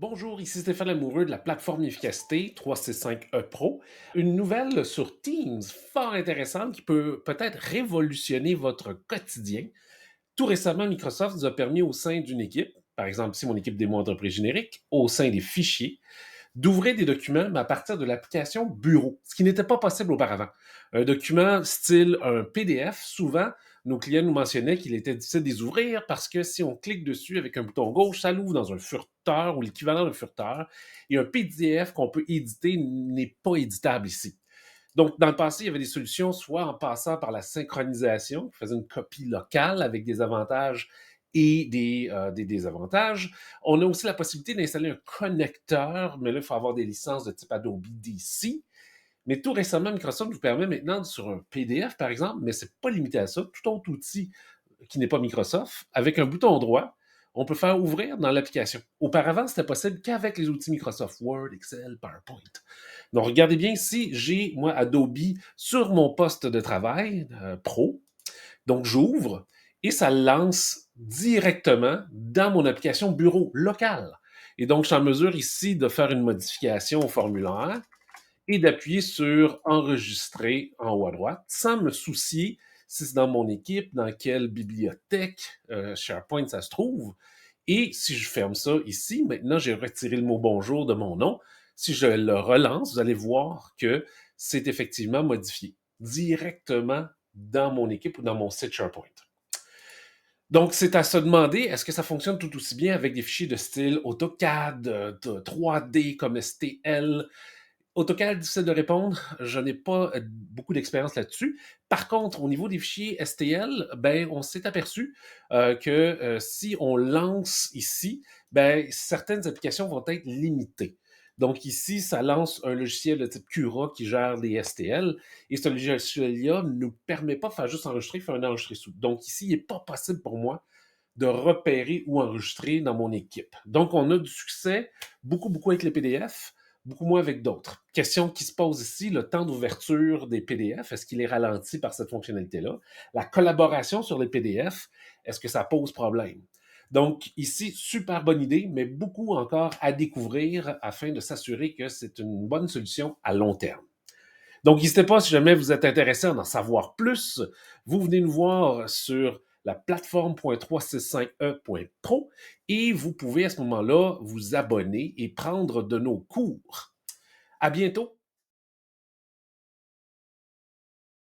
Bonjour, ici Stéphane Lamoureux de la plateforme Efficacité 365E Pro. Une nouvelle sur Teams fort intéressante qui peut peut-être révolutionner votre quotidien. Tout récemment, Microsoft nous a permis au sein d'une équipe, par exemple ici mon équipe démo entreprise générique, au sein des fichiers, d'ouvrir des documents, mais à partir de l'application Bureau, ce qui n'était pas possible auparavant. Un document style un PDF, souvent, nos clients nous mentionnaient qu'il était difficile de les ouvrir parce que si on clique dessus avec un bouton gauche, ça l'ouvre dans un furteur ou l'équivalent d'un furteur. Et un PDF qu'on peut éditer n'est pas éditable ici. Donc, dans le passé, il y avait des solutions, soit en passant par la synchronisation, qui faisait une copie locale avec des avantages et des désavantages. On a aussi la possibilité d'installer un connecteur, mais là, il faut avoir des licences de type Adobe DC. Mais tout récemment, Microsoft nous permet maintenant, sur un PDF, par exemple, mais c'est pas limité à ça, tout autre outil qui n'est pas Microsoft, avec un bouton droit, on peut faire ouvrir dans l'application. Auparavant, c'était possible qu'avec les outils Microsoft Word, Excel, PowerPoint. Donc, regardez bien ici, j'ai, moi, Adobe sur mon poste de travail pro. Donc, j'ouvre et ça le lance directement dans mon application bureau locale. Et donc, je suis en mesure ici de faire une modification au formulaire et d'appuyer sur enregistrer en haut à droite sans me soucier si c'est dans mon équipe, dans quelle bibliothèque SharePoint ça se trouve. Et si je ferme ça ici, maintenant j'ai retiré le mot bonjour de mon nom. Si je le relance, vous allez voir que c'est effectivement modifié directement dans mon équipe ou dans mon site SharePoint. Donc, c'est à se demander, est-ce que ça fonctionne tout aussi bien avec des fichiers de style AutoCAD, de 3D comme STL, AutoCAD, difficile de répondre. Je n'ai pas beaucoup d'expérience là-dessus. Par contre, au niveau des fichiers STL, ben, on s'est aperçu que si on lance ici, ben, certaines applications vont être limitées. Donc ici, ça lance un logiciel de type Cura qui gère les STL et ce logiciel-là ne nous permet pas de faire juste enregistrer, faire un enregistrer sous. Donc ici, il n'est pas possible pour moi de repérer ou enregistrer dans mon équipe. Donc, on a du succès beaucoup avec les PDF, beaucoup moins avec d'autres. Question qui se pose ici, le temps d'ouverture des PDF, est-ce qu'il est ralenti par cette fonctionnalité-là? La collaboration sur les PDF, est-ce que ça pose problème? Donc, ici, super bonne idée, mais beaucoup encore à découvrir afin de s'assurer que c'est une bonne solution à long terme. Donc, n'hésitez pas, si jamais vous êtes intéressé à en savoir plus, vous venez nous voir sur la plateforme.365e.pro et vous pouvez à ce moment-là vous abonner et prendre de nos cours. À bientôt!